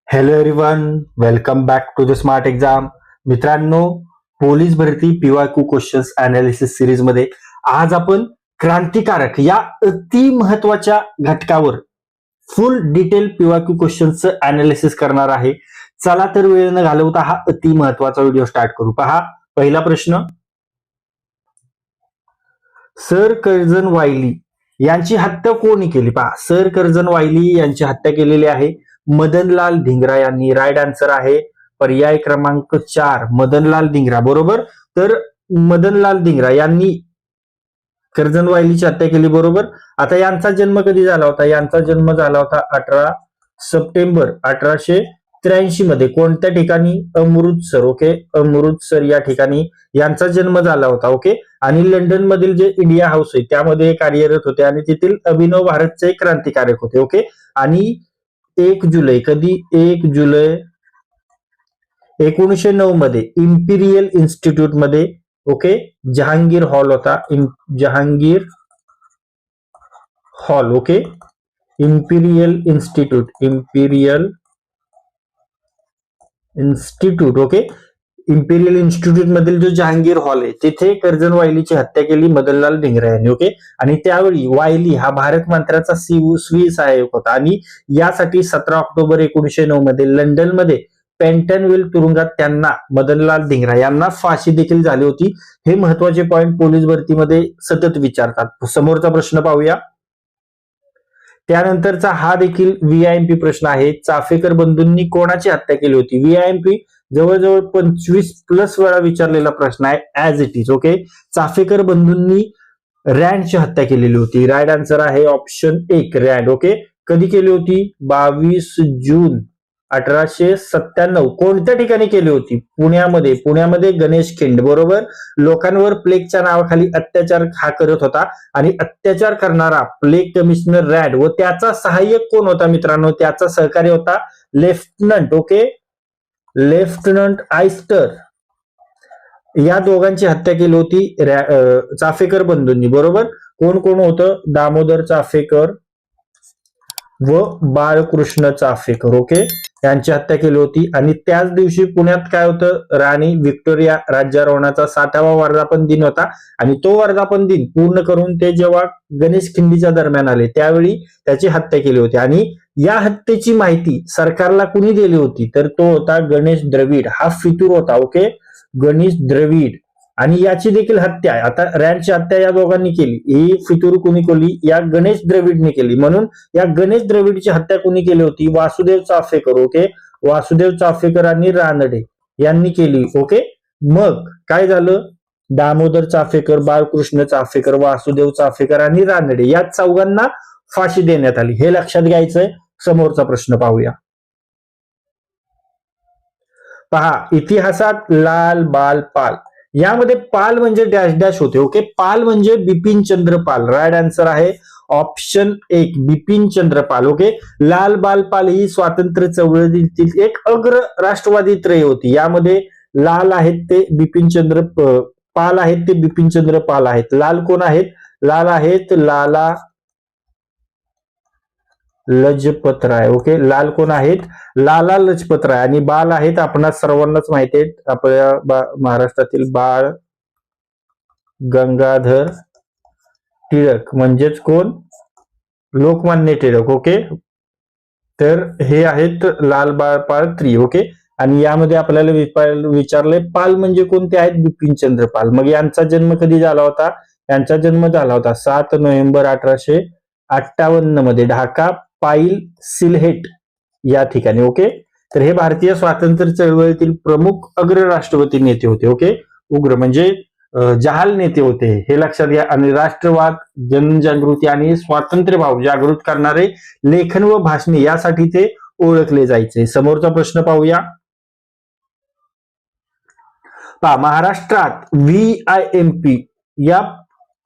Hello everyone, welcome back to the smart exam. मित्रांनो, police भरती PYQ questions analysis series मध्ये आज आपण क्रांतिकारक या अति महत्वाच्या घटकावर फुल डिटेल पीवायक्यू क्वेश्चन्सचं अनालिसिस करणार आहे. चला तर वेळ न घालवता हा अति महत्वाचा व्हिडिओ स्टार्ट करू. पहा, पहिला प्रश्न, सर कर्जन वायली यांची हत्या कोणी केली? पहा, सर कर्जन वायली यांची हत्या केलेली आहे मदनलाल धिंगरा यांनी. राईट आन्सर आहे पर्याय क्रमांक 4, मदनलाल धिंगरा. बरोबर. तर मदनलाल धिंगरा यांनी कर्जन वायलीची हत्या केली. बरोबर. आता यांचा जन्म कधी झाला होता? यांचा जन्म झाला होता 18 सप्टेंबर 1883 मध्ये. कोणत्या ठिकाणी? अमृतसर. ओके, अमृतसर या ठिकाणी यांचा जन्म झाला होता. ओके. आणि लंडन मधील जे इंडिया हाऊस आहे त्यामध्ये कार्यरत होते आणि तेथील अभिनव भारतचे क्रांतिकारक होते. ओके. आणि 1 जुलै, कधी? 1 जुलै 1909 मध्ये इम्पिरियल इन्स्टिट्यूट मध्ये, ओके, जहांगीर हॉल होता, Jahangir hall. Okay, Imperial institute. Okay, Imperial institute मधील जो जहांगीर हॉल आहे तिथे कर्जन वायलीची हत्या केली मदनलाल धिंगरा यांनी. ओके. आणि त्यावेळी वायली हा भारत मंत्र्याचा स्वी सहाय्यक होता आणि यासाठी 17 ऑक्टोबर 1909 मध्ये लंडन मध्ये पेंटनविल तुरुंगात त्यांना, मदनलाल धिंगरा यांना फाशी देखील झाली होती. हे महत्वाचे पॉइंट पोलीस भरतीमध्ये सतत विचारतात. समोरचा प्रश्न पाहूया. त्यानंतरचा हा देखील व्हीआयएमपी प्रश्न आहे. चाफेकर बंधूंनी कोणाची हत्या केली होती? व्हीआयएमपी जवळजवळ 25+ वेळा विचारलेला प्रश्न आहे, as it is. Okay. Chapekar बंधूंनी रँडची हत्या केलेली होती. राईट आन्सर आहे ऑप्शन 1, रँड. ओके. कधी केली होती? 22 जून 1897. कोणत्या ठिकाणी केली होती? पुण्यामध्ये. पुण्यामध्ये गणेश खिंड. बरोबर. लोकांवर प्लेगच्या नावाखाली अत्याचार हा करत होता आणि अत्याचार करणारा प्लेग कमिशनर रँड व त्याचा सहाय्यक कोण होता मित्रांनो? त्याचा सहकारी होता लेफ्टनंट. Okay, lieutenant oyster. या दोघांची हत्या केली होती चाफेकर बंधूंनी. बरोबर. कोण कोण होतं? दामोदर चाफेकर व बाळकृष्ण चाफेकर. ओके, यांची हत्या केली होती. आणि त्याच दिवशी पुण्यात काय होतं? राणी व्हिक्टोरिया राज्यारोहणाचा 60वा वर्धापन दिन होता आणि तो वर्धापन दिन पूर्ण करून ते जेव्हा गणेश खिंडीच्या दरम्यान आले त्यावेळी त्याची हत्या केली होती. आणि या हत्येची माहिती सरकारला कुणी दिली होती? तर तो होता गणेश द्रविड. हा फितूर होता. ओके, गणेश द्रविड. आणि याची देखील हत्या, आता रँडची हत्या या दोघांनी केली, ही फितूर कुणी केली? या गणेश द्रविडने केली. म्हणून या गणेश द्रविडची हत्या कुणी केली होती? वासुदेव चाफेकर. ओके, वासुदेव चाफेकर आणि रानडे यांनी केली. ओके. मग काय झालं? दामोदर चाफेकर, बाळकृष्ण चाफेकर, वासुदेव चाफेकर आणि रानडे या चौघांना फाशी देण्यात आली. हे लक्षात घ्यायचंय. समोरचा प्रश्न पाहूया. पहा, इतिहासात लाल बाल पाल, यामध्ये पाल म्हणजे डॅश डॅश होते. ओके, पाल म्हणजे बिपिन चंद्र पाल. राईट आन्सर आहे ऑप्शन 1, बिपिन चंद्र पाल. ओके. लाल बाल पाल ही स्वातंत्र्य चळवळीतील एक अग्र राष्ट्रवादी त्रय होती. यामध्ये लाल आहेत ते बिपिन चंद्र पाल आहेत, ते बिपिन चंद्र पाल आहेत. लाल कोण आहेत? लाल आहेत लाला लजपत राय. ओके, लाल कोण आहेत? लाला लजपत राय. आणि बाल आहेत आपणा सर्वांनाच माहिती आहेत, आपल्या महाराष्ट्रातील बाळ गंगाधर टिळक, म्हणजेच कोण? लोकमान्य टिळक. ओके. तर हे आहेत लाल बाळ पाल 3. ओके. आणि यामध्ये आपल्याला विचारलंय पाल म्हणजे कोणते आहेत? बिपिन चंद्र पाल. मग यांचा जन्म कधी झाला होता? यांचा जन्म झाला होता 7 नोव्हेंबर 1858 मध्ये ढाका पाईल सिलहेट या ठिकाणी. ओके. तर हे भारतीय स्वातंत्र्य चळवळीतील प्रमुख अग्र राष्ट्रवादी नेते होते. ओके, उग्र म्हणजे जहाल नेते होते, हे लक्षात घ्या. आणि राष्ट्रवाद, जनजागृती आणि स्वातंत्र्य भाव जागृत करणारे लेखन व भाषणे यासाठी ते ओळखले जायचे. समोरचा प्रश्न पाहूया. पहा, महाराष्ट्रात व्हीआयएमपी या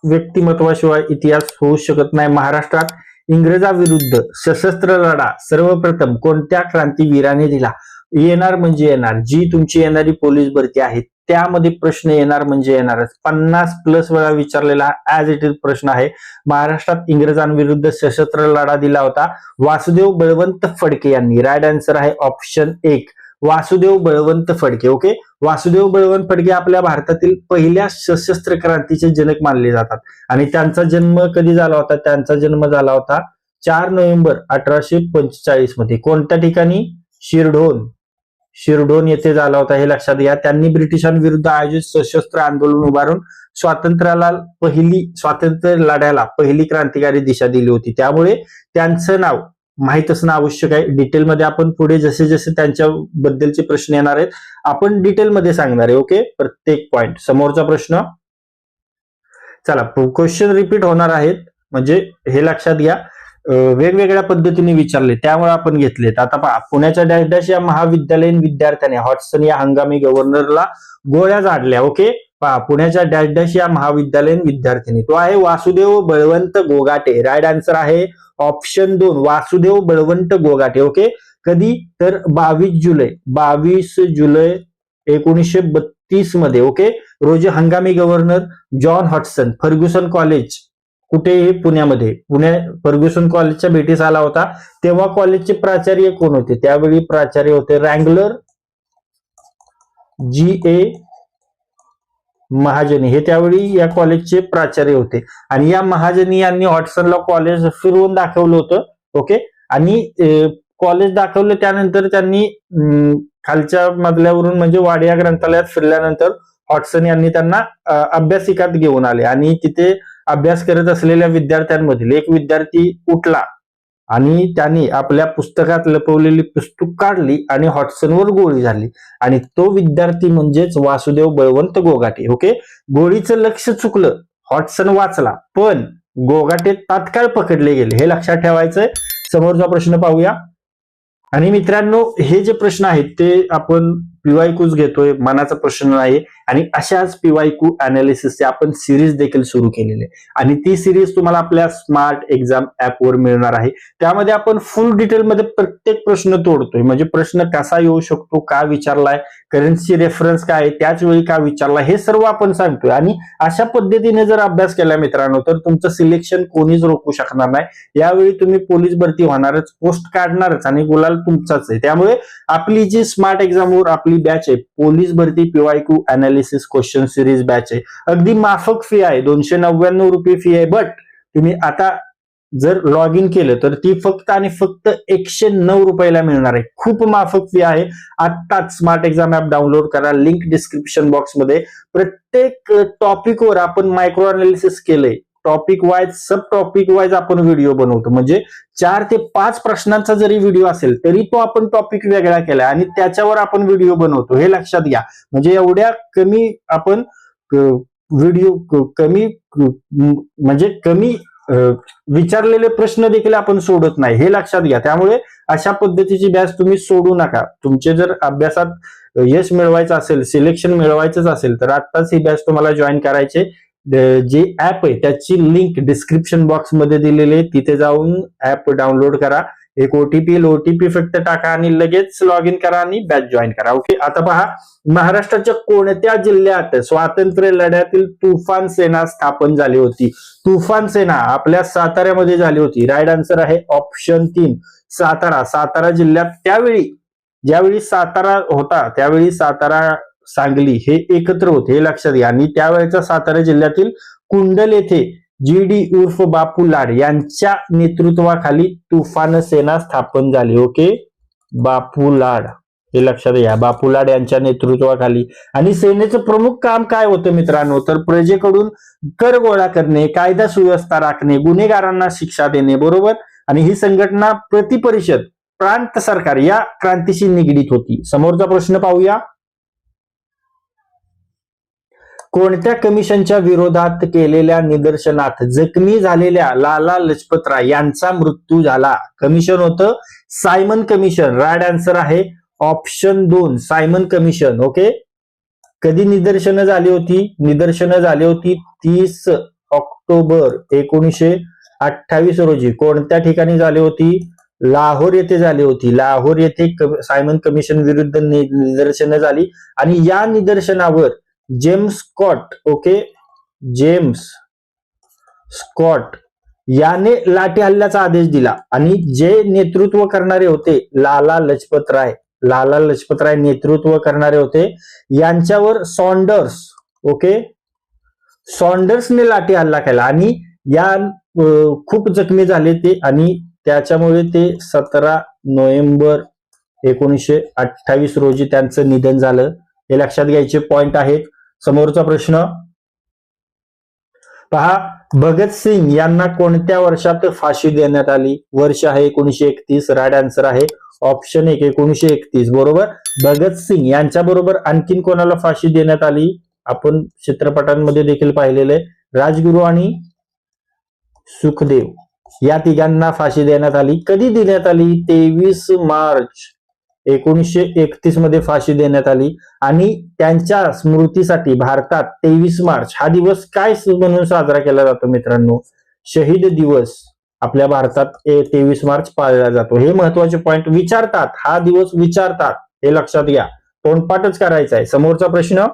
व्यक्तिमत्वाशिवाय इतिहास होऊ शकत नाही. महाराष्ट्रात इंग्रजाविरुद्ध सशस्त्र लढा सर्वप्रथम कोणत्या क्रांतीवीराने दिला? येणार म्हणजे येणार, जी तुमची येणारी पोलीस भरती आहे त्यामध्ये प्रश्न येणार म्हणजे येणारच. 50+ वेळा विचारलेला ऍज इट इज प्रश्न आहे. महाराष्ट्रात इंग्रजांविरुद्ध सशस्त्र लढा दिला होता वासुदेव बळवंत फडके यांनी. राईट आन्सर आहे ऑप्शन 1 वासुदेव बळवंत फडके. ओके, वासुदेव बळवंत फडके आपल्या भारतातील पहिल्या सशस्त्र क्रांतीचे जनक मानले जातात आणि त्यांचा जन्म कधी झाला होता? त्यांचा जन्म झाला होता 4 नोव्हेंबर 1845 मध्ये. कोणत्या ठिकाणी? शिरढोण येथे झाला होता, हे लक्षात घ्या. त्यांनी ब्रिटिशांविरुद्ध आयोजित सशस्त्र आंदोलन उभारून स्वातंत्र्य लढ्याला पहिली क्रांतिकारी दिशा दिली होती. त्यामुळे त्यांचं नाव माहित असणं आवश्यक आहे. डिटेलमध्ये आपण पुढे जसे जसे त्यांच्या बद्दलचे प्रश्न येणार आहेत आपण डिटेलमध्ये सांगणार आहे. ओके, प्रत्येक पॉइंट. समोरचा प्रश्न, चला क्वेश्चन रिपीट होणार आहेत म्हणजे हे लक्षात घ्या. वेगवेगळ्या पद्धतीने विचारले त्यामुळे आपण घेतलेत. आता पहा, पुण्याच्या डॅश डॅश या महाविद्यालयीन विद्यार्थ्याने हॉटसन या हंगामी गव्हर्नरला गोळ्या झाडल्या. ओके, पहा, पुण्याच्या डॅश डॅश या महाविद्यालयीन विद्यार्थ्याने, तो आहे वासुदेव बळवंत गोगाटे. राईट आन्सर आहे ऑप्शन 2 वासुदेव बळवंत गोगाटे. ओके, कधी? तर 22 जुलै 1932 मध्ये. ओके, रोजी हंगामी गव्हर्नर जॉन हॉटसन फर्ग्युसन कॉलेज, कुठे? हे पुण्यामध्ये. फर्ग्युसन कॉलेजच्या भेटीस आला होता. तेव्हा कॉलेजचे प्राचार्य कोण होते? त्यावेळी प्राचार्य होते रँगलर G.A. महाजनी. हे त्यावेळी या कॉलेजचे प्राचार्य होते आणि या महाजनी यांनी हॉटसनला कॉलेज फिरवून दाखवलं होतं. ओके, आणि कॉलेज दाखवलं त्यानंतर त्यांनी खालच्या मजल्यावरून म्हणजे वाडिया ग्रंथालयात फिरल्यानंतर हॉटसन यांनी त्यांना अभ्यासिकात घेऊन आले आणि तिथे अभ्यास करत असलेल्या विद्यार्थ्यांमधील एक विद्यार्थी उठला आणि त्यांनी आपल्या पुस्तकात लपवलेली पुस्तक काढली आणि हॉटसनवर गोळी झाली आणि तो विद्यार्थी म्हणजेच वासुदेव बळवंत गोगाटे. ओके, गोळीचं लक्ष चुकलं, हॉटसन वाचला, पण गोगाटे तात्काळ पकडले गेले, हे लक्षात ठेवायचंय. समोरचा प्रश्न पाहूया. आणि मित्रांनो, हे जे प्रश्न आहेत ते आपण पीवायक्यूज घेतोय, मनाचा प्रश्न नाही. आणि अशाच पीवायक्यू अनालिसिसचे आपण सिरीज देखील सुरू केलेली आहे आणि ती सिरीज तुम्हाला आपल्या स्मार्ट एक्झाम ऍपवर मिळणार आहे. त्यामध्ये आपण फुल डिटेलमध्ये प्रत्येक प्रश्न तोडतोय, म्हणजे प्रश्न कसा येऊ शकतो, का विचारलाय, करंटची रेफरन्स काय, त्याच वेळी का विचारला, हे सर्व आपण सांगतोय. आणि अशा पद्धतीने जर अभ्यास केला मित्रांनो तर तुमचं सिलेक्शन कोणीच रोखू शकणार नाही. यावेळी तुम्ही पोलीस भरती होणारच, पोस्ट काढणारच आणि गुलाल तुमचाच आहे. त्यामुळे आपली जी स्मार्ट एक्झामवर आपली बॅच आहे, पोलीस भरती PYQ analysis question series batch आहे. अगदी माफक फी आहे, 299 रुपये फी आहे. बट तुम्ही आता जर लॉग इन केलं तर ती फक्त आणि फक्त 109 रुपयाला मिळणार आहे. खूप माफक फी आहे. आत्ताच स्मार्ट एक्झाम ऍप डाउनलोड करा, लिंक डिस्क्रिप्शन बॉक्स मध्ये. प्रत्येक टॉपिकवर आपण मायक्रो अनालिसिस केलंय, टॉपिक वाईज, सब टॉपिक वाईज आपण व्हिडिओ बनवतो. म्हणजे 4 ते 5 प्रश्नांचा जरी व्हिडिओ असेल तरी तो आपण टॉपिक वेगळा केला आणि त्याच्यावर आपण व्हिडिओ बनवतो, हे लक्षात घ्या. म्हणजे एवढ्या कमी आपण व्हिडिओ कमी विचारलेले प्रश्न देखील आपण सोडत नाही, हे लक्षात घ्या. त्यामुळे अशा पद्धतीची बॅच तुम्ही सोडू नका. तुमचे जर अभ्यासात यश मिळवायचं असेल, सिलेक्शन मिळवायचंच असेल तर आत्ताच ही बॅच तुम्हाला जॉईन करायचे. जे ऍप आहे त्याची लिंक डिस्क्रिप्शन बॉक्स मध्ये दिलेली आहे, तिथे जाऊन ऍप डाउनलोड करा. एक ओटीपी फक्त टाका आणि लगेच लॉग इन करा आणि बॅच जॉईन करा. ओके, आता पहा, महाराष्ट्राच्या कोणत्या जिल्ह्यात स्वातंत्र्य लढ्यातील तुफान सेना स्थापन झाली होती? तुफान सेना आपल्या साताऱ्यामध्ये झाली होती. राईट आन्सर आहे ऑप्शन 3 सातारा जिल्ह्यात. ज्यावेळी सातारा होता त्यावेळी सातारा सांगली हे एकत्र होते, हे लक्षात घ्या. आणि त्यावेळेच्या सातारा जिल्ह्यातील कुंडल येथे GD उर्फ बापू लाड यांच्या नेतृत्वाखाली तुफान सेना स्थापन झाली. ओके, बापू लाड, हे लक्षात घ्या, बापू लाड यांच्या नेतृत्वाखाली. आणि सेनेचं प्रमुख काम काय होतं मित्रांनो? तर प्रजेकडून कर गोळा करणे, कायदा सुव्यवस्था राखणे, गुन्हेगारांना शिक्षा देणे, बरोबर. आणि ही संघटना प्रतिपरिषद, प्रांत सरकार या क्रांतीशी निगडीत होती. समोरचा प्रश्न पाहूया. कोणत्या कमिशनच्या विरोधात केलेल्या निदर्शनात जखमी झालेल्या लाला लजपतराय यांचा मृत्यू झाला? कमिशन होतं सायमन कमिशन. राईट आन्सर आहे ऑप्शन 2 सायमन कमिशन. ओके, कधी निदर्शनं झाली होती? निदर्शनं झाली होती 30 ऑक्टोबर 1928 रोजी. कोणत्या ठिकाणी झाली होती? लाहोर येथे झाली होती. लाहोर येथे सायमन कमिशन विरुद्ध निदर्शनं झाली आणि या निदर्शनावर James Scott, okay, James Scott याने लाठी हल्ल्याचा आदेश दिला आणि जे नेतृत्व करणारे होते लाला लजपत राय नेतृत्व करणारे होते. यांच्यावर सॉन्डर्स, ओके, सॉन्डर्सने लाठी हल्ला केला आणि या खूप जखमी झाले ते आणि त्याच्यामुळे ते 17 नोव्हेंबर 1928 रोजी त्यांचं निधन झालं. हे लक्षात घ्यायचे पॉइंट आहेत. समोरचा प्रश्न पहा, भगतसिंग यांना कोणत्या वर्षात फाशी देण्यात आली? वर्ष आहे 1931. राईट आन्सर आहे ऑप्शन 1 1931. बरोबर. भगतसिंग यांच्या बरोबर आणखीन कोणाला फाशी देण्यात आली? आपण चित्रपटांमध्ये देखील पाहिलेले राजगुरू आणि सुखदेव या तिघांना फाशी देण्यात आली. कधी देण्यात आली? 23 मार्च 1931 मध्ये फाशी देण्यात आली आणि त्यांच्या स्मृतीसाठी भारतात 23 मार्च हा दिवस काय म्हणून साजरा केला जातो मित्रांनो? शहीद दिवस आपल्या भारतात 23 मार्च पाळला जातो. हे महत्वाचे पॉइंट विचारतात, हा दिवस विचारतात, हे लक्षात घ्या. तोंडपाठच करायचा आहे. समोरचा प्रश्न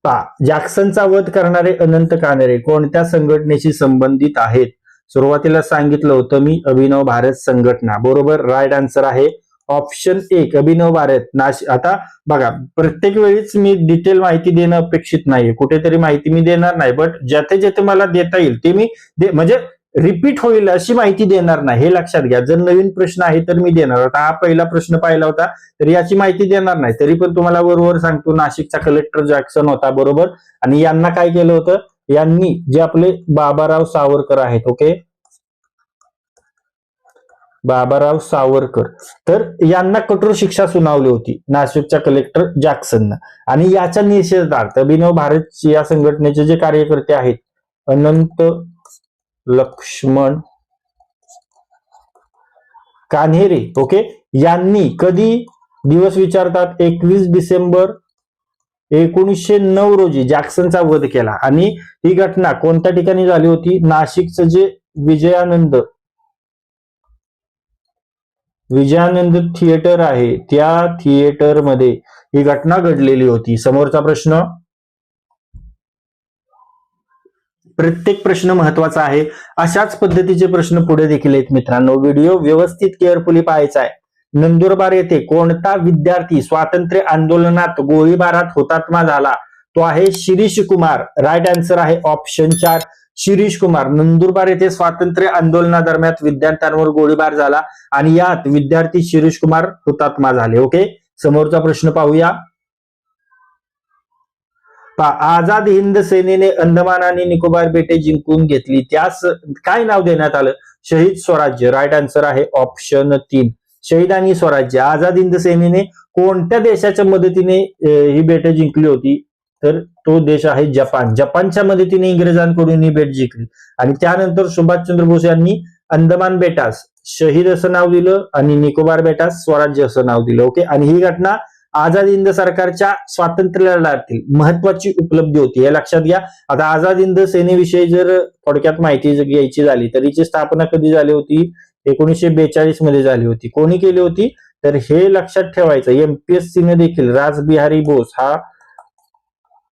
पहा, जॅक्सनचा वध करणारे अनंत कानडे कोणत्या संघटनेशी संबंधित आहेत? सुरुवातीला सांगितलं होतं मी अभिनव भारत संघटना. बरोबर. राईट आन्सर आहे ऑप्शन 1 अभिनव भारत. आता बघा, प्रत्येक वेळीच मी डिटेल माहिती देणं अपेक्षित नाही, कुठेतरी माहिती मी देणार नाही, बट जेथे जेथे मला देता येईल ते मी म्हणजे रिपीट होईल अशी माहिती देणार नाही, हे लक्षात घ्या. जर नवीन प्रश्न आहे तर मी देणार. आता हा पहिला प्रश्न पाहिला होता तर याची माहिती देणार नाही, तरी पण तुम्हाला बरोबर सांगतो. नाशिकचा कलेक्टर जॅक्सन होता. बरोबर. आणि यांना काय केलं होतं? यांनी जे आपले बाबाराव सावरकर आहेत, ओके, बाबाराव सावरकर, तर यांना कठोर शिक्षा सुनावली होती नाशिकच्या कलेक्टर जॅक्सननं. आणि याच्या निषेधार्थ अभिनव भारत या संघटनेचे जे कार्यकर्ते आहेत अनंत लक्ष्मण कान्हेरे, ओके, यांनी कधी दिवस विचारतात? 21 डिसेंबर 1909 रोजी जॅक्सनचा वध केला. आणि ही घटना कोणत्या ठिकाणी झाली होती? नाशिकचं जे विजयानंद थिएटर आहे त्या थिएटर मध्ये ही घटना घडलेली होती. समोरचा प्रश्न, प्रत्येक प्रश्न महत्वाचा आहे. अशाच पद्धतीचे प्रश्न पुढे देखील आहेत मित्रांनो. व्हिडिओ व्यवस्थित केअरफुली पाहायचा आहे. नंदुरबार येथे कोणता विद्यार्थी स्वातंत्र्य आंदोलनात गोळीबारात हुतात्मा झाला? तो आहे शिरीष कुमार. राईट आन्सर आहे ऑप्शन 4 शिरीष कुमार. नंदुरबार येथे स्वातंत्र्य आंदोलनादरम्यान विद्यार्थ्यांवर गोळीबार झाला आणि यात विद्यार्थी शिरीष कुमार हुतात्मा झाले. ओके. समोरचा प्रश्न पाहूया. आझाद हिंद सेनेने अंदमान आणि निकोबार बेटे जिंकून घेतली, त्यास काय नाव देण्यात आलं? शहीद स्वराज्य. राईट आन्सर आहे ऑप्शन 3 शहीद आणि स्वराज्य. आझाद हिंद सेनेने कोणत्या देशाच्या मदतीने ही बेटे जिंकली होती? तर तो देश आहे जपान. जपानच्या मदतीने इंग्रजांकडून ही बेट जिंकली. आणि त्यानंतर सुभाषचंद्र बोस यांनी अंदमान बेटास शहीद असं नाव दिलं आणि निकोबार बेटास स्वराज्य असं नाव दिलं. ओके. आणि ही घटना आझाद हिंद सरकारच्या स्वातंत्र्य लढ्यातील महत्वाची उपलब्धी होती, हे लक्षात घ्या. आता आझाद हिंद सेनेविषयी जर थोडक्यात माहिती घ्यायची झाली तर हिची स्थापना कधी झाली होती? 1942 मध्ये झाली होती. कोणी केली होती? तर हे लक्षात ठेवायचं. एमपीएससीने देखील रासबिहारी बोस हा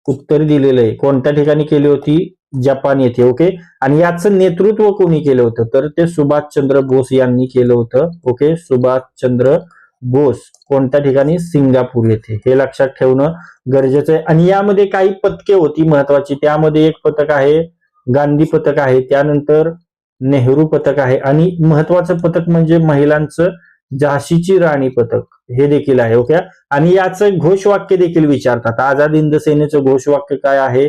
उत्तर दिलेलं आहे. कोणत्या ठिकाणी केली होती? जपान येथे. ओके. आणि याचं नेतृत्व कोणी केलं होतं? तर ते सुभाषचंद्र बोस यांनी केलं होतं. ओके. सुभाषचंद्र बोस कोणत्या ठिकाणी? सिंगापूर येथे. हे लक्षात ठेवणं गरजेचं आहे. आणि यामध्ये काही पदके होती महत्वाची. त्यामध्ये एक पदक आहे गांधी पदक आहे, त्यानंतर नेहरू पदक आहे आणि महत्वाचं पदक म्हणजे महिलांचं झाशीची राणी पदक हे देखील आहे. ओके. आणि याचं घोषवाक्य देखील विचारतात. आझाद हिंद सेनेचं घोषवाक्य काय आहे?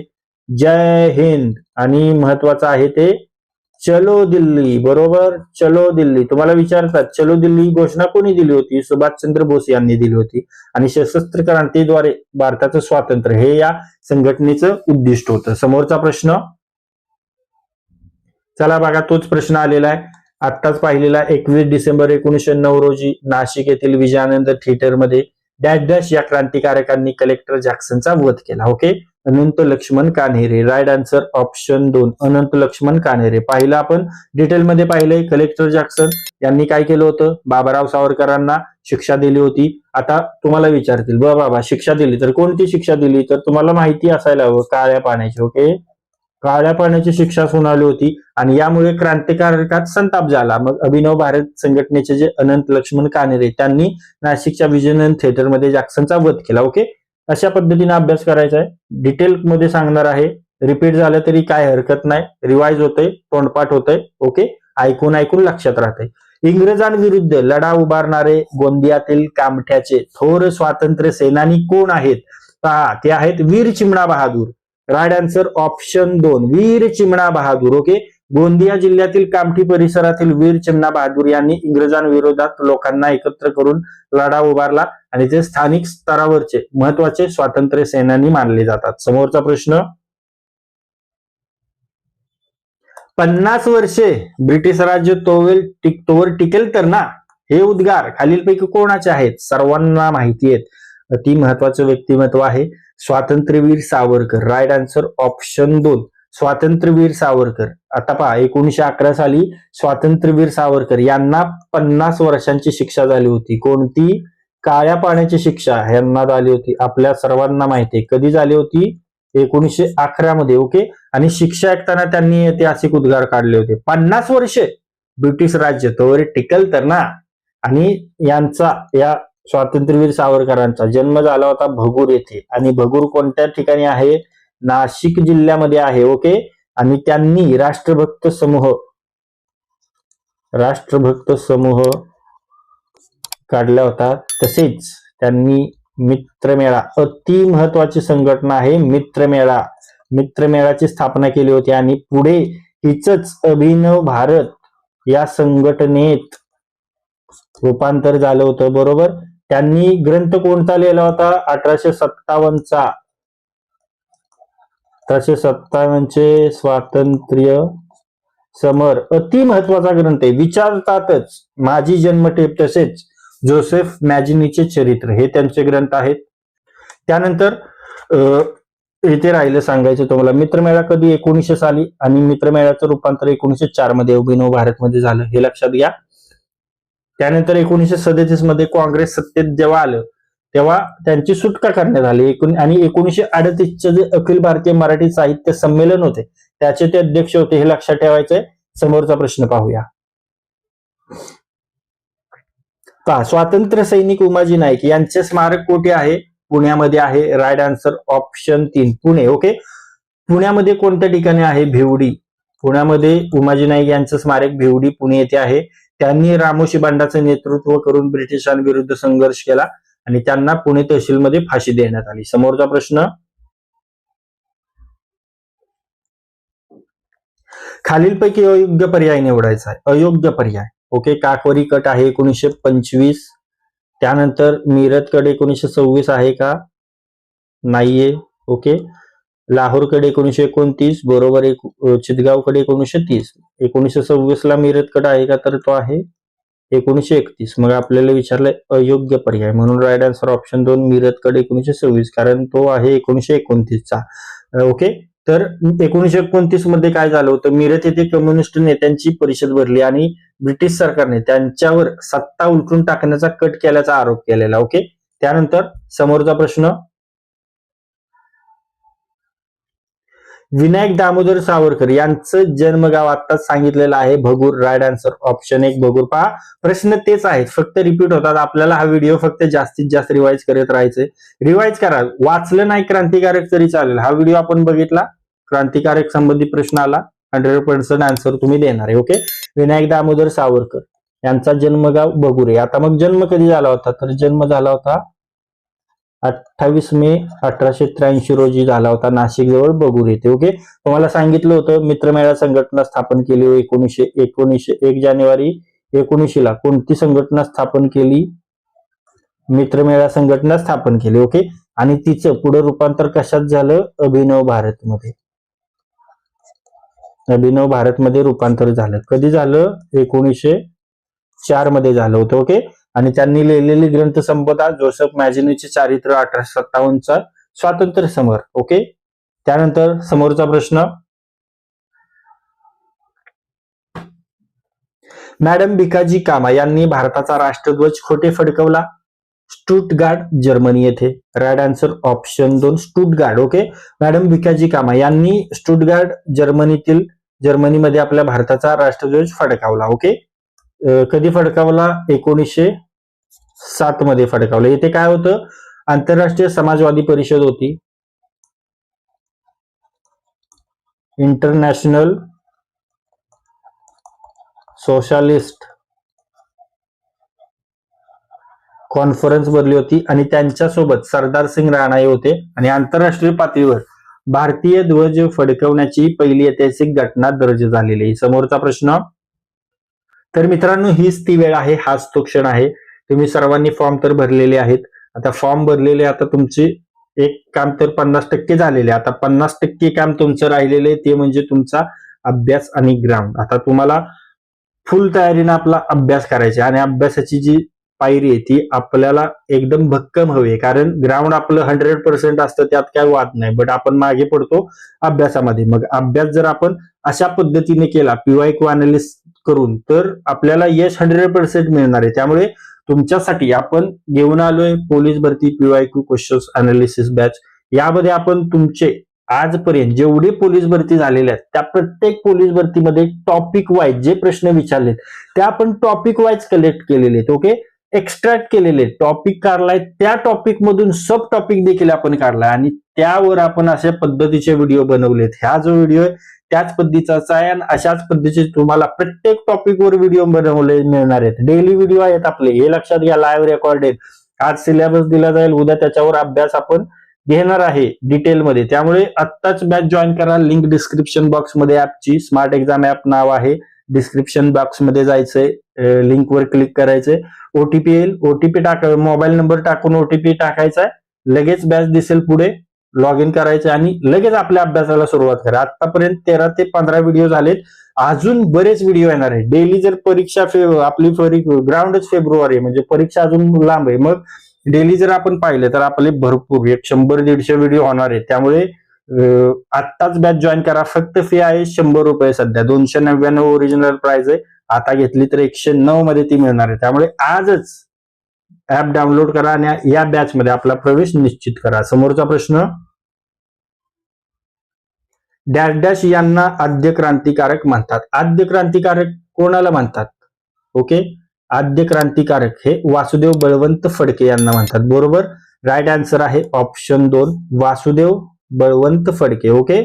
जय हिंद. आणि महत्वाचं आहे ते चलो दिल्ली. बरोबर. चलो दिल्ली. तुम्हाला विचारतात चलो दिल्ली घोषणा कोणी दिली होती? सुभाषचंद्र बोस यांनी दिली होती. आणि सशस्त्र क्रांतीद्वारे भारताचं स्वातंत्र्य हे या संघटनेचं उद्दिष्ट होतं. समोरचा प्रश्न, चला बघा तोच प्रश्न आलेला आहे आत्ताच पाहिलेला. 21 डिसेंबर 1909 रोजी नाशिक येथील विजयानंद थिएटर मध्ये डॅश डॅश या क्रांतिकारकांनी कलेक्टर जॅक्सनचा वध केला. ओके. अनंत Laxman Kanhere. Right answer option 2 अनंत लक्ष्मण कान्हेरे. पाहिलं आपण डिटेलमध्ये पाहिलंय. कलेक्टर जॅक्सन यांनी काय केलं होतं, बाबाराव सावरकरांना शिक्षा दिली होती. आता तुम्हाला विचारतील बाबा शिक्षा दिली तर कोणती शिक्षा दिली, तर तुम्हाला माहिती असायला हवं, काळ्या पाण्याची. ओके, काळ्या पाण्याची शिक्षा सुनावली होती आणि यामुळे क्रांतिकारकात संताप झाला. मग अभिनव भारत संघटनेचे जे अनंत लक्ष्मण कान्हेरे त्यांनी नाशिकच्या विजयनंद थिएटरमध्ये जॅक्सनचा वध केला. ओके, अशा पद्धतीने अभ्यास करायचा आहे. डिटेल मध्ये सांगणार आहे. रिपीट झालं तरी काय हरकत नाही, रिवाइज होतंय, तोंडपाठ होतंय. ओके, ऐकून ऐकून लक्षात राहतंय. इंग्रजांविरुद्ध लढा उभारणारे गोंदियातील कामठ्याचे थोर स्वातंत्र्य सेनानी कोण आहेत, पहा ते आहेत वीर चिमणा बहादूर. राईट आन्सर ऑप्शन 2 वीर चिमणा बहादूर. ओके, गोंदिया जिल्ह्यातील कामठी परिसरातील वीर चिमणा बहादूर यांनी इंग्रजांविरोधात लोकांना एकत्र करून लढा उभारला आणि ते स्थानिक स्तरावरचे महत्वाचे स्वातंत्र्य सेनानी मानले जातात. समोरचा प्रश्न, 50 वर्षे ब्रिटिश राज्य तोवर टिकेल तर ना, हे उद्गार खालीलपैकी कोणाचे आहेत, सर्वांना माहिती आहेत. अति महत्वाचं व्यक्तिमत्व आहे स्वातंत्र्यवीर सावरकर. राईट आन्सर ऑप्शन 2 स्वातंत्र्यवीर सावरकर. आता पहा 1911 साली स्वातंत्र्यवीर सावरकर यांना 50 वर्षांची शिक्षा झाली होती. कोणती, काळ्या पाण्याची शिक्षा यांना झाली होती. आपल्या सर्वांना माहिती आहे कधी झाली होती, 1911 मध्ये. ओके, आणि शिक्षा ऐकताना त्यांनी ऐतिहासिक उद्गार काढले होते. 50 वर्षे ब्रिटिश राज्य तोवर टिकल तर ना. आणि यांचा, या स्वातंत्र्यवीर सावरकरांचा जन्म झाला होता भगूर येथे. आणि भगूर कोणत्या ठिकाणी आहे, नाशिक जिल्ह्यामध्ये आहे. ओके, आणि त्यांनी राष्ट्रभक्त समूह काढला होता. तसेच त्यांनी मित्रमेळा, अति महत्वाची संघटना आहे मित्रमेळा, मित्रमेळाची स्थापना केली होती. आणि पुढे हिचच अभिनव भारत या संघटनेत रूपांतर झालं होतं. बरोबर, त्यांनी ग्रंथ कोणता लिहिला होता, 1857 स्वातंत्र्य समर. अति महत्वाचा ग्रंथ आहे, विचारतातच. माझी जन्मठेप तसेच जोसेफ मॅजिनीचे चरित्र हे त्यांचे ग्रंथ आहेत. त्यानंतर इथे राहिलं सांगायचं तुम्हाला, मित्रमेळा कधी 1900 साली आणि मित्रमेळ्याचं रूपांतर 1904 मध्ये अभिनव भारतमध्ये झालं, हे लक्षात घ्या. त्यानंतर 1937 मध्ये काँग्रेस सत्तेत जेव्हा आलं तेव्हा त्यांची सुटका करण्यात आली. आणि 1938चे जे अखिल भारतीय मराठी साहित्य संमेलन होते त्याचे ते अध्यक्ष होते, हे लक्षात ठेवायचंय. समोरचा प्रश्न पाहूया. पहा, स्वातंत्र्य सैनिक उमाजी नाईक यांचे स्मारक कुठे आहे, पुण्यामध्ये आहे. Right answer option 3 Pune. Okay, पुण्यामध्ये कोणत्या ठिकाणी आहे, भिवडी. पुण्यामध्ये उमाजी नाईक यांचं स्मारक भिवडी पुणे येथे आहे. त्यांनी रामोशी बंडाचं नेतृत्व करून ब्रिटिशांविरुद्ध संघर्ष केला आणि त्यांना पुणे तहसीलमध्ये फाशी देण्यात आली. समोरचा प्रश्न, खालीलपैकी अयोग्य पर्याय निवडायचा आहे. अयोग्य पर्याय. ओके, काकवरी कट आहे 1925. त्यानंतर मिरजकडे 1926 आहे का, नाहीये. ओके, लाहोरकडे 1929 बरोबर. चितगावकडे 1930. 1926 ला मिरजकडे आहे का, तर तो आहे 1931. मग आपल्याला विचारलंय अयोग्य पर्याय, म्हणून राईट आन्सर ऑप्शन 2 मिरजकडे 1926, कारण तो आहे 1929 चा. ओके, तर 1929 मध्ये काय झालं होतं, मिरज येथे कम्युनिस्ट नेत्यांची परिषद भरली आणि ब्रिटिश सरकारने त्यांच्यावर सत्ता उलटून टाकण्याचा कट केल्याचा आरोप केलेला. ओके, त्यानंतर समोरचा प्रश्न, विनायक दामोदर सावरकर यांचं जन्मगाव आता सांगितलेलं आहे Bhagur. Right answer option 1 Bhagur. पहा, प्रश्न तेच आहेत, फक्त रिपीट होतात. आपल्याला हा व्हिडिओ फक्त जास्तीत जास्त रिवाइज करत राहायचंय. रिवाइज करा, वाचलं नाही क्रांतिकारक तरी चालेल. हा व्हिडिओ आपण बघितला, क्रांतिकारक संबंधित प्रश्न आला, 100% आन्सर तुम्ही देणार आहे. ओके, विनायक दामोदर सावरकर यांचा जन्मगाव भगूर आहे. आता मग जन्म कधी झाला होता, तर जन्म झाला होता 28 मे 1883 रोजी झाला होता, नाशिक जवळ भगूर येथे. ओके, तुम्हाला सांगितलं होतं मित्रमेळा संघटना स्थापन केली 1 जानेवारी 1900 ला. कोणती संघटना स्थापन केली, मित्रमेळा संघटना स्थापन केली. ओके, आणि तिचं पुढे रूपांतर कशात झालं, अभिनव भारतमध्ये. अभिनव भारतमध्ये रूपांतर झालं. कधी झालं, 1904 मध्ये झालं होतं. ओके, आणि त्यांनी लिहिलेली ग्रंथ संपदा जोसेफ मॅजिनीचे चारित्र 1857 चा स्वातंत्र्य समर. ओके, त्यानंतर समोरचा प्रश्न, मॅडम भिकाजी कामा यांनी भारताचा राष्ट्रध्वज कोठे फडकवला? स्टुटगार्ड, जर्मनी येथे. Right answer option 2 Stuttgart. Okay, madam Bhikaji Cama यांनी स्टुटगार्ड जर्मनीमध्ये आपल्या भारताचा राष्ट्रध्वज फडकावला. ओके, कधी फडकावला? 1907 मध्ये फडकावला. इथे काय होतं? आंतरराष्ट्रीय समाजवादी परिषद होती, इंटरनॅशनल सोशलिस्ट कॉन्फरन्स भरली होती आणि त्यांच्यासोबत सरदार सिंग राणा हे होते आणि आंतरराष्ट्रीय पातळीवर भारतीय ध्वज फडकवण्याची पहिली ऐतिहासिक घटना दर्ज झालेली आहे. समोरचा प्रश्न, तर मित्रांनो हीच ती वेळ आहे, हाच तो क्षण आहे. तुम्ही सर्वांनी फॉर्म तर भरलेले आहेत. आता फॉर्म भरलेले, आता तुमचे एक काम तर 50% झालेले, आता 50% काम तुमचं राहिलेलं आहे, ते म्हणजे तुमचा अभ्यास आणि ग्राउंड. आता तुम्हाला फुल तयारीने आपला अभ्यास करायचा आणि अभ्यासाची जी पायरी आहे ती आपल्याला एकदम भक्कम हवी, कारण ग्राउंड आपलं 100% असतं, त्यात काय वाद नाही, बट आपण मागे पडतो अभ्यासामध्ये. मग अभ्यास जर आपण अशा पद्धतीने केला PYQ अनालिसिस करून, तर आपल्याला यश 100% मिळणार आहे. त्यामुळे तुमच्यासाठी आपण घेऊन आलोय पोलीस भरती PYQ क्वेश्चन्स अनालिसिस बॅच. यामध्ये आपण तुमचे आजपर्यंत जेवढे पोलीस भरती झालेले आहेत त्या प्रत्येक पोलीस भरतीमध्ये टॉपिक वाईज जे प्रश्न विचारलेत त्या आपण टॉपिक वाईज कलेक्ट केलेले आहेत. ओके, एक्स्ट्रॅक्ट केलेले टॉपिक काढलाय, त्या टॉपिक मधून सब टॉपिक देखील आपण काढलाय आणि त्यावर आपण अशा पद्धतीचे व्हिडिओ बनवलेत. हा जो व्हिडिओ आहे त्याच पद्धतीचा आहे आणि अशाच पद्धतीचे तुम्हाला प्रत्येक टॉपिकवर व्हिडिओ बनवले मिळणार आहेत. डेली व्हिडिओ आहेत आपले, हे लक्षात घ्या. लाईव्ह रेकॉर्डेड, आज सिलेबस दिला जाईल, उद्या त्याच्यावर अभ्यास आपण घेणार आहे डिटेलमध्ये. त्यामुळे आत्ताच बॅच जॉईन करा. लिंक डिस्क्रिप्शन बॉक्स मध्ये ऍपची, स्मार्ट एक्झाम ऍप नाव आहे. डिस्क्रिप्शन बॉक्स मध्ये जायचंय, लिंक वर क्लिक करायचंय, ओटीपी येईल, ओटीपी मोबाईल नंबर टाकून ओटीपी टाकायचा आहे, लगेच बॅच दिसेल, पुढे लॉग इन करायचं आणि लगेच आपल्या अभ्यासाला सुरुवात करा. आतापर्यंत 13 ते 15 व्हिडिओ झालेत, अजून बरेच व्हिडिओ येणार आहे. डेली जर परीक्षा आपली ग्राउंडच फेब्रुवारी म्हणजे परीक्षा अजून लांब आहे, मग डेली जर आपण पाहिलं तर आपले भरपूर 100-150 व्हिडिओ होणार आहे. त्यामुळे आत्ताच बॅच जॉईन करा. फक्त फी आहे 100 रुपये, सध्या 299 ओरिजिनल प्राइस आहे, आता घेतली तर 109 मध्ये ती मिळणार आहे. त्यामुळे आजच ऍप डाउनलोड करा आणि या बॅच मध्ये आपला प्रवेश निश्चित करा. समोरचा प्रश्न, डॅश डॅश यांना आद्य क्रांतिकारक म्हणतात. आद्य क्रांतिकारक कोणाला म्हणतात? ओके, आद्य क्रांतिकारक हे वासुदेव बळवंत फडके यांना म्हणतात. बरोबर, राईट आन्सर आहे ऑप्शन 2 वासुदेव बळवंत फडके. ओके,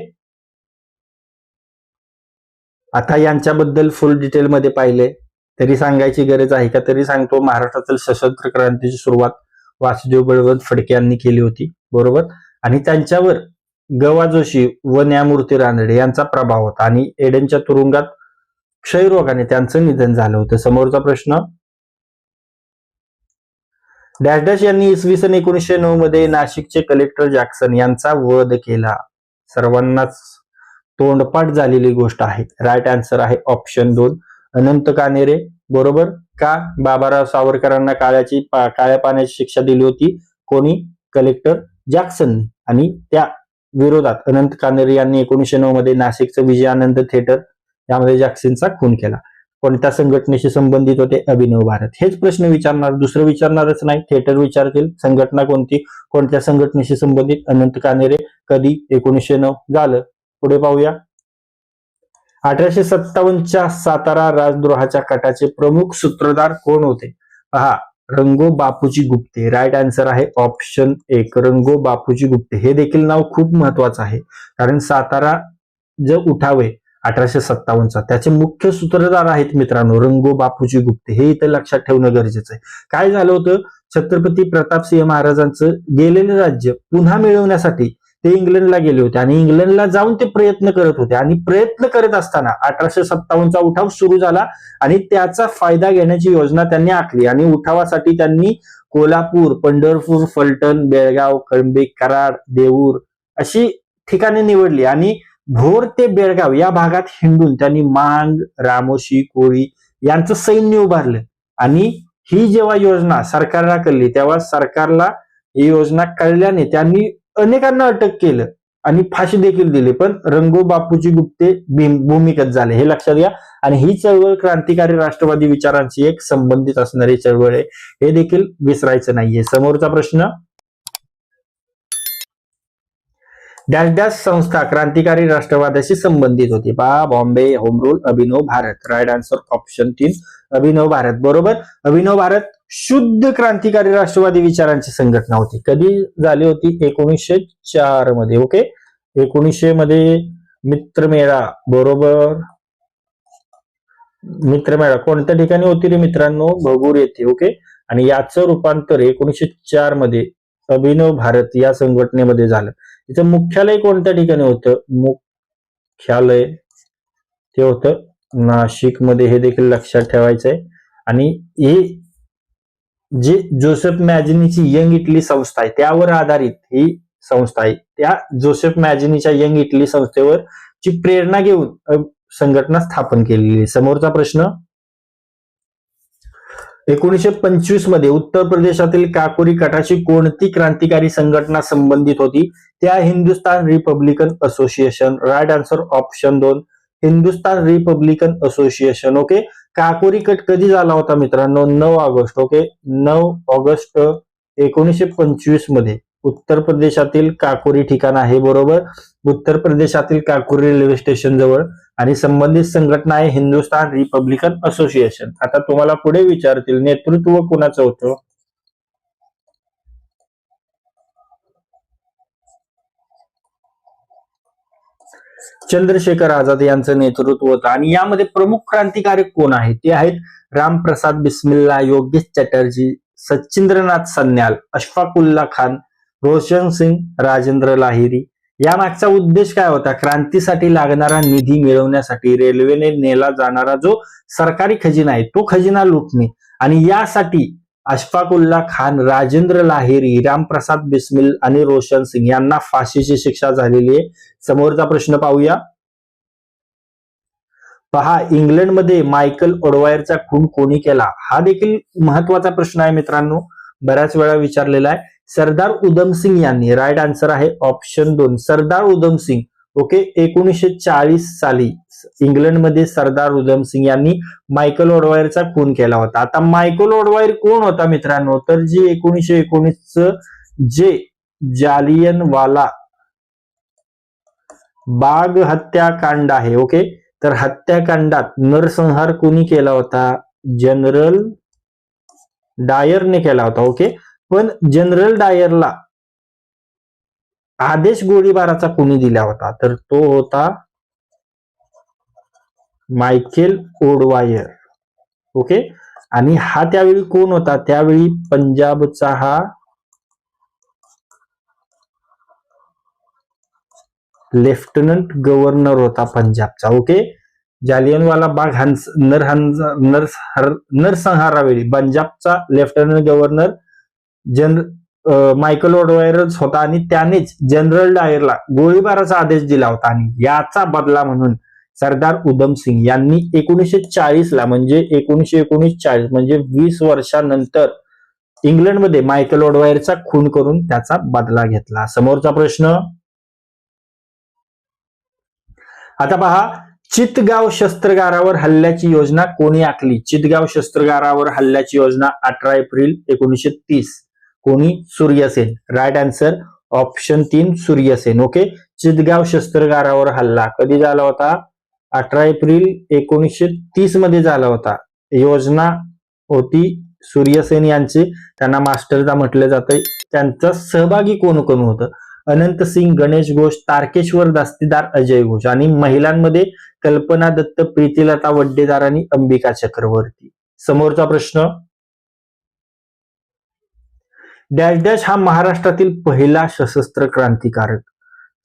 आता यांच्याबद्दल फुल डिटेल मध्ये पाहिले तरी सांगायची गरज आहे का? तरी सांगतो. महाराष्ट्रातील सशस्त्र क्रांतीची सुरुवात वासुदेव बळवंत फडके यांनी केली होती. बरोबर, आणि त्यांच्यावर गवा जोशी व न्यायमूर्ती रानडे यांचा प्रभाव होता आणि एडनच्या तुरुंगात क्षयरोगाने त्यांचं निधन झालं होतं. समोरचा प्रश्न, डॅश डॅश यांनी इसवी सन 1909 मध्ये नाशिकचे कलेक्टर जॅक्सन यांचा वध केला. सर्वांनाच तोंडपाठ झालेली गोष्ट आहे. राईट आन्सर आहे ऑप्शन 2 अनंत कानेरे. बरोबर, का? बाबाराव सावरकरांना काळ्या पाण्याची शिक्षा दिली होती कोणी? कलेक्टर जॅक्सननी, आणि त्या विरोधात अनंत कानेरे यांनी 1909 मध्ये नाशिकचं विजयानंद थिएटर यामध्ये जॅक्सनचा खून केला. कोणत्या संघटनेशी संबंधित होते? अभिनव भारत. हेच प्रश्न विचारणार, दुसरं विचारणारच नाही. थिएटर विचारतील, संघटना कोणती, कोणत्या संघटनेशी संबंधित? अनंत कानेरे. कधी? 1909. झालं. पुढे पाहूया. 1857च्या सातारा राजद्रोहाच्या कटाचे प्रमुख सूत्रधार कोण होते? पहा, रंगो बापूजी गुप्ते. राईट आन्सर आहे ऑप्शन 1 रंगो बापूजी गुप्ते. हे देखील नाव खूप महत्वाचं आहे, कारण सातारा जो उठाव आहे 1857चा त्याचे मुख्य सूत्रधार आहेत मित्रांनो रंगो बापूजी गुप्ते. हे इथे लक्षात ठेवणं गरजेचं आहे. काय झालं होतं? छत्रपती प्रतापसिंह महाराजांचं गेलेलं राज्य पुन्हा मिळवण्यासाठी ते इंग्लंडला गेले होते आणि इंग्लंडला जाऊन ते प्रयत्न करत होते आणि प्रयत्न करत असताना 1857चा उठाव सुरू झाला आणि त्याचा फायदा घेण्याची योजना त्यांनी आखली आणि उठावासाठी त्यांनी कोल्हापूर, पंढरपूर, फलटण, बेळगाव, कळंबे, कराड, देऊर अशी ठिकाणे निवडली आणि भोर ते बेळगाव या भागात हिंडून त्यांनी मांग, रामोशी, कोळी यांचं सैन्य उभारलं आणि ही जेव्हा योजना सरकारला कळली तेव्हा सरकारला ही योजना कळल्याने त्यांनी अनेकांना अटक केलं आणि फाशी देखील दिली, पण रंगो बापूजी गुप्ते भूमिगत झाले, हे लक्षात घ्या. आणि ही चळवळ क्रांतिकारी राष्ट्रवादी विचारांची एक संबंधित असणारी चळवळ आहे, हे देखील विसरायचं नाहीये. समोरचा प्रश्न, डॅश डॅश संस्था क्रांतिकारी राष्ट्रवादाशी संबंधित होती. पहा, बॉम्बे होम रूल, अभिनव भारत. राईट आन्सर ऑप्शन 3 अभिनव भारत. बरोबर. अभिनव भारत शुद्ध क्रांतिकारी राष्ट्रवादी विचारांची संघटना होती. कधी झाली होती? 1904 मध्ये. ओके, 1900 मध्ये मित्रमेळा. बरोबर. मित्रमेळा कोणत्या ठिकाणी होती रे मित्रांनो? भगूर येथे. ओके, आणि याचं रूपांतर 1904 मध्ये अभिनव भारत या संघटनेमध्ये झालं. तिचं मुख्यालय कोणत्या ठिकाणी होतं? मुख्यालय ते होतं नाशिक मध्ये, हे देखील लक्षात ठेवायचं आहे. आणि हे जे जोसेफ मॅजिनीची यंग इटली संस्था आहे त्यावर आधारित ही संस्था आहे. त्या जोसेफ मॅजिनीच्या यंग इटली संस्थेवर ची प्रेरणा घेऊन संघटना स्थापन केलेली. समोरचा प्रश्न, 1925 मध्ये उत्तर प्रदेशातील काकोरी गटाची कोणती क्रांतिकारी संघटना संबंधित होती? त्या Hindustan Republican Association. Right answer option 2 Hindustan Republican Association. Okay, Kakori कट कधी झाला होता मित्रांनो? 9 ऑगस्ट. ओके, 9 ऑगस्ट 1925 मध्ये उत्तर प्रदेशातील काकोरी ठिकाण आहे. बरोबर, उत्तर प्रदेशातील काकोरी रेल्वे स्टेशन जवळ. आणि संबंधित संघटना आहे हिंदुस्थान रिपब्लिकन असोसिएशन. आता तुम्हाला पुढे विचारतील नेतृत्व कुणाचं होतं? चंद्रशेखर आझाद यांचं नेतृत्व होतं. आणि यामध्ये प्रमुख क्रांतिकारक कोण आहेत? ते आहेत रामप्रसाद बिस्मिल्ला, योगेश चॅटर्जी, सचिंद्रनाथ सन्याल, अशफाकुल्ला खान, रोशन सिंग, राजेंद्र लाहिरी. या मागचा उद्देश काय होता? क्रांतीसाठी लागणारा निधी मिळवण्यासाठी रेल्वेने नेला जाणारा जो सरकारी खजिना आहे तो खजिना लुटणे. आणि यासाठी अशफाकुल्ला खान, राजेंद्र लाहिरी, रामप्रसाद बिस्मिल आणि रोशन सिंग यांना फाशीची शिक्षा झालेली आहे. समोरचा प्रश्न पाहूया. पहा, इंग्लंडमध्ये मायकल ओडवायरचा खून कोणी केला? हा देखील महत्वाचा प्रश्न आहे मित्रांनो, बऱ्याच वेळा विचारलेला आहे. सरदार उधम सिंग यांनी. राईट आन्सर आहे ऑप्शन 2 सरदार उधम सिंग. ओके, 1940 साली इंग्लंडमध्ये सरदार उधम सिंग यांनी मायकल ओडवायरचा खून केला होता. आता मायकल ओडवायर कोण होता मित्रांनो? तर जी 1919 जे जालियनवाला बाग हत्याकांड आहे. ओके, तर हत्याकांडात नरसंहार कोणी केला होता? जनरल डायरने केला होता. ओके, पण जनरल डायरला आदेश गोळीबाराचा कोणी दिला होता? तर तो होता मायकेल ओडवायर. ओके, आणि हा त्यावेळी कोण होता? त्यावेळी पंजाबचा हा लेफ्टनंट गव्हर्नर होता पंजाबचा. Okay, Jallianwala Bagh नरसंहारावेळी पंजाबचा lieutenant governor Michael ओडवायरच होता. आणि त्यानेच जनरल डायरला गोळीबाराचा आदेश दिला होता. आणि याचा बदला म्हणून सरदार उधम सिंग यांनी 1940 ला म्हणजे 1940 म्हणजे 20 वर्षानंतर इंग्लंडमध्ये मायकल ओडवायरचा खून करून त्याचा बदला घेतला. समोरचा प्रश्न, आता पहा, चितगाव शस्त्रागारावर हल्ल्याची योजना कोणी आखली? चितगाव शस्त्रागारावर हल्ल्याची योजना 18 एप्रिल 1930. कोणी? Surya Sen. Right answer option 3 Surya Sen. Okay, Chittagong शस्त्रागारावर हल्ला कधी झाला होता? 18 एप्रिल 1930 मध्ये झाला होता. योजना होती सूर्यसेन यांची. त्यांना मास्टरदा म्हटलं जातं. त्यांचा सहभागी कोण कोण होतं? अनंत सिंग, गणेश घोष, तारकेश्वर दास्तीदार, अजय घोष. आणि महिलांमध्ये कल्पना दत्त, प्रीतिलता वड्डेदार आणि अंबिका चक्रवर्ती. समोरचा प्रश्न, डॅश डॅश हा महाराष्ट्रातील पहिला सशस्त्र क्रांतिकारक.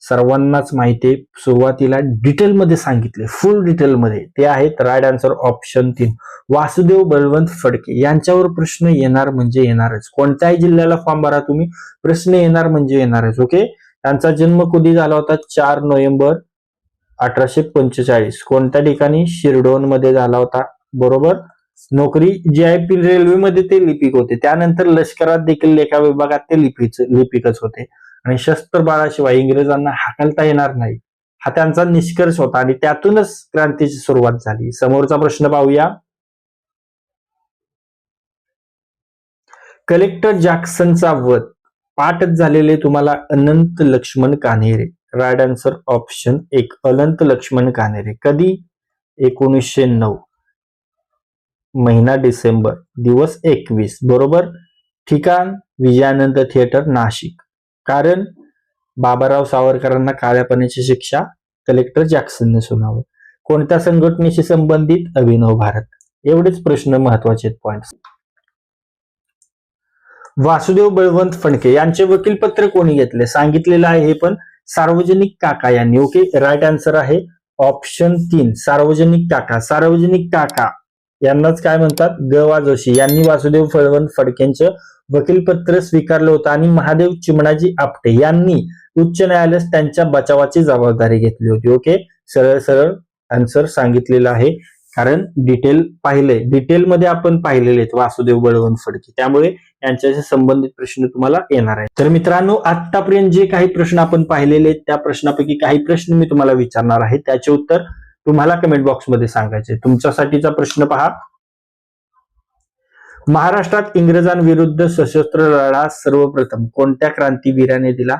सर्वांनाच माहिती आहे, सुरुवातीला डिटेलमध्ये सांगितले, फुल डिटेलमध्ये. ते आहेत right answer option 3 Vasudev Balwant Phadke. यांच्यावर प्रश्न येणार म्हणजे येणारच. कोणत्याही जिल्ह्याला फॉर्म भरा तुम्ही, प्रश्न येणार म्हणजे येणारच. ओके, त्यांचा जन्म कधी झाला होता? 4 नोव्हेंबर 1845. कोणत्या ठिकाणी? शिरडोन मध्ये झाला होता. बरोबर. नोकरी JIP रेल्वेमध्ये ते लिपिक होते. त्यानंतर लष्करात देखील लेखा विभागात ते लिपिकच होते. आणि शस्त्र बाळाशिवाय इंग्रजांना हाकलता येणार नाही, हा त्यांचा निष्कर्ष होता आणि त्यातूनच क्रांतीची सुरुवात झाली. समोरचा प्रश्न पाहूया. कलेक्टर जॅक्सनचा वध पाठच झालेले तुम्हाला अनंत Laxman Kanhere. Right answer option 1 अनंत लक्ष्मण कान्हेरे. कधी? 1909, महिना डिसेंबर, दिवस 21. बरोबर. ठिकाण विजयानंद थिएटर, नाशिक. कारण बाबाराव सावरकरांना काळ्या पाण्याची शिक्षा कलेक्टर जॅक्सनने सुनावली. कोणत्या संघटनेशी संबंधित? अभिनव भारत. एवढेच प्रश्न महत्वाचे पॉइंट्स. वासुदेव बळवंत फडके यांचे वकीलपत्र कोणी घेतले? सांगितलेलं आहे हे पण, सार्वजनिक काका यांनी. ओके, राईट आन्सर आहे ऑप्शन 3 सार्वजनिक काका. सार्वजनिक काका यांनाच काय म्हणतात? ग वा जोशी यांनी वासुदेव बळवंत फडकेंचं वकीलपत्र स्वीकारलं होतं आणि महादेव चिमणाजी आपटे यांनी उच्च न्यायालयास त्यांच्या बचावाची जबाबदारी घेतली होती. ओके, सरळ सरळ आन्सर सांगितलेलं आहे, कारण डिटेलमध्ये आपण पाहिलेले आहेत वासुदेव बळवंत फडके, त्यामुळे यांच्याशी संबंधित प्रश्न तुम्हाला येणार आहे. तर मित्रांनो, आतापर्यंत जे काही प्रश्न आपण पाहिलेले आहेत त्या प्रश्नापैकी काही प्रश्न मी तुम्हाला विचारणार आहे, त्याचे उत्तर तुम्हाला कमेंट बॉक्समध्ये सांगायचे. तुमच्यासाठीचा प्रश्न पहा. महाराष्ट्रात इंग्रजांविरुद्ध सशस्त्र लढा सर्वप्रथम कोणत्या क्रांतीवीराने दिला?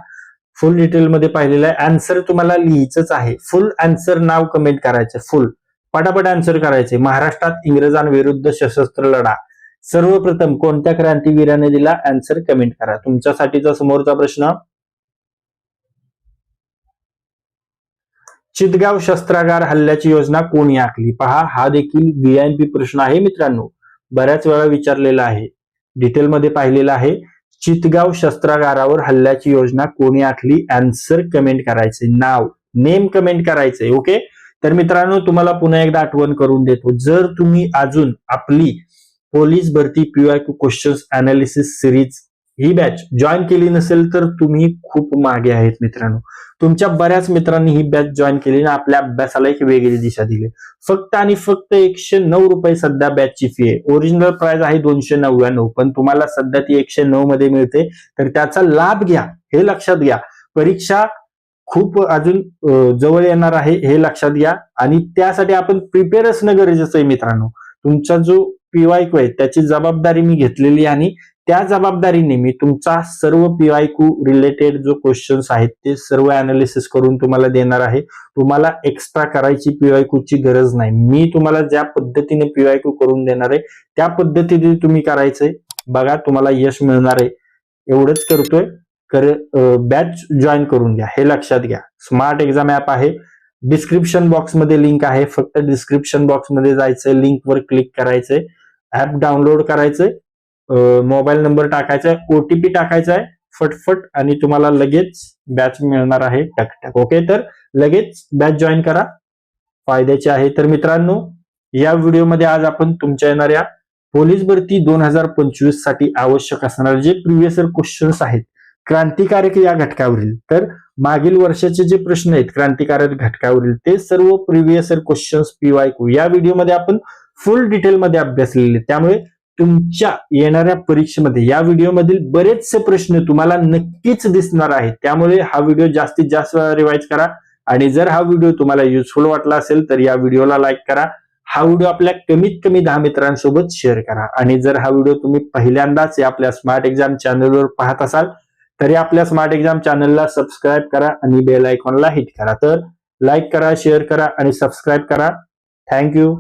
फुल डिटेलमध्ये पाहिलेला आहे. आन्सर तुम्हाला लिहायचंच आहे. फुल आन्सर नाव कमेंट करायचं. फुल पटापट आन्सर करायचे. महाराष्ट्रात इंग्रजांविरुद्ध सशस्त्र लढा सर्वप्रथम कोणत्या क्रांतीवीराने दिला? आन्सर कमेंट करा. तुमच्यासाठीचा समोरचा प्रश्न. चितगाव शस्त्रागार हल्ल्याची योजना कोणी आखली? पहा, हा देखील VIP प्रश्न आहे मित्रांनो, बऱ्याच वेळा विचारलेला आहे, डिटेलमध्ये पाहिलेला आहे. चितगाव शस्त्रागारावर हल्ल्याची योजना कोणी आखली? आन्सर कमेंट करायचे. नाव नेम कमेंट करायचे. ओके, तर मित्रांनो तुम्हाला पुन्हा एकदा आठवण करून देतो, जर तुम्ही अजून आपली पोलीस भरती PYQ क्वेश्चन्स अनालिसिस सिरीज ही बॅच जॉईन केली नसेल तर तुम्ही खूप मागे आहेत मित्रांनो. तुमच्या बऱ्याच मित्रांनी ही बॅच जॉईन केली आणि आपल्या अभ्यासाला एक वेगळी दिशा दिली. फक्त आणि फक्त 109 रुपये सध्या बॅचची फी आहे. ओरिजिनल प्राइस आहे 299, पण तुम्हाला सध्या ती 109 मध्ये मिळते, तर त्याचा लाभ घ्या, हे लक्षात घ्या. परीक्षा खूप अजून जवळ येणार आहे हे लक्षात घ्या, आणि त्यासाठी आपण प्रिपेअर असणं गरजेचं आहे मित्रांनो. तुमचा जो PYQ आहे त्याची जबाबदारी मी घेतलेली आहे आणि त्या जबाबदारीने मी तुमचा सर्व PYQ रिलेटेड जो क्वेश्चन्स आहेत ते सर्व अनालिसिस करून तुम्हाला देणार आहे. तुम्हाला एक्स्ट्रा करायची PYQ ची गरज नाही. मी तुम्हाला ज्या पद्धतीने PYQ करून देणार आहे त्या पद्धतीने तुम्ही करायचंय. बघा, तुम्हाला यश मिळणार आहे. एवढंच करतोय. बॅच जॉईन करून घ्या, हे लक्षात घ्या. स्मार्ट एक्झाम ऍप आहे, डिस्क्रिप्शन बॉक्स मध्ये लिंक आहे. फक्त डिस्क्रिप्शन बॉक्स मध्ये जायचंय, लिंक वर क्लिक करायचंय, ऍप डाउनलोड करायचंय, मोबाईल नंबर टाकायचा आहे, OTP टाकायचा आहे फटफट, आणि तुम्हाला लगेच बॅच मिळणार आहे टकटक. ओके, तर लगेच बॅच जॉईन करा, फायद्याचे आहे. तर मित्रांनो, या व्हिडिओमध्ये आज आपण तुमच्या येणाऱ्या पोलीस भरती 2025 साठी आवश्यक असणारे जे प्रिव्हियस इयर क्वेश्चन्स आहेत क्रांतिकारक या घटकावरील, तर मागील वर्षाचे जे प्रश्न आहेत क्रांतिकारक घटकावरील ते सर्व प्रिव्हियस इयर क्वेश्चन्स PYQ या व्हिडिओमध्ये आपण फुल डिटेलमध्ये अभ्यासलेले. त्यामुळे तुमच्या येणाऱ्या परीक्षेमध्ये या व्हिडिओमधील बरेचसे प्रश्न तुम्हाला नक्कीच दिसणार आहेत. त्यामुळे हा व्हिडिओ जास्तीत जास्त रिवाइज करा, आणि जर हा व्हिडिओ तुम्हाला युजफुल वाटला असेल तर या व्हिडिओला लाईक करा. हा व्हिडिओ आपल्या कमीत कमी 10 मित्रांसोबत शेअर करा, आणि जर हा व्हिडिओ तुम्ही पहिल्यांदाच आपल्या स्मार्ट एक्झाम चॅनलवर पाहत असाल तरी आपल्या स्मार्ट एक्झाम चॅनलला सबस्क्राईब करा आणि बेल आयकॉनला हिट करा. तर लाईक करा, शेअर करा आणि सबस्क्राईब करा. थँक्यू.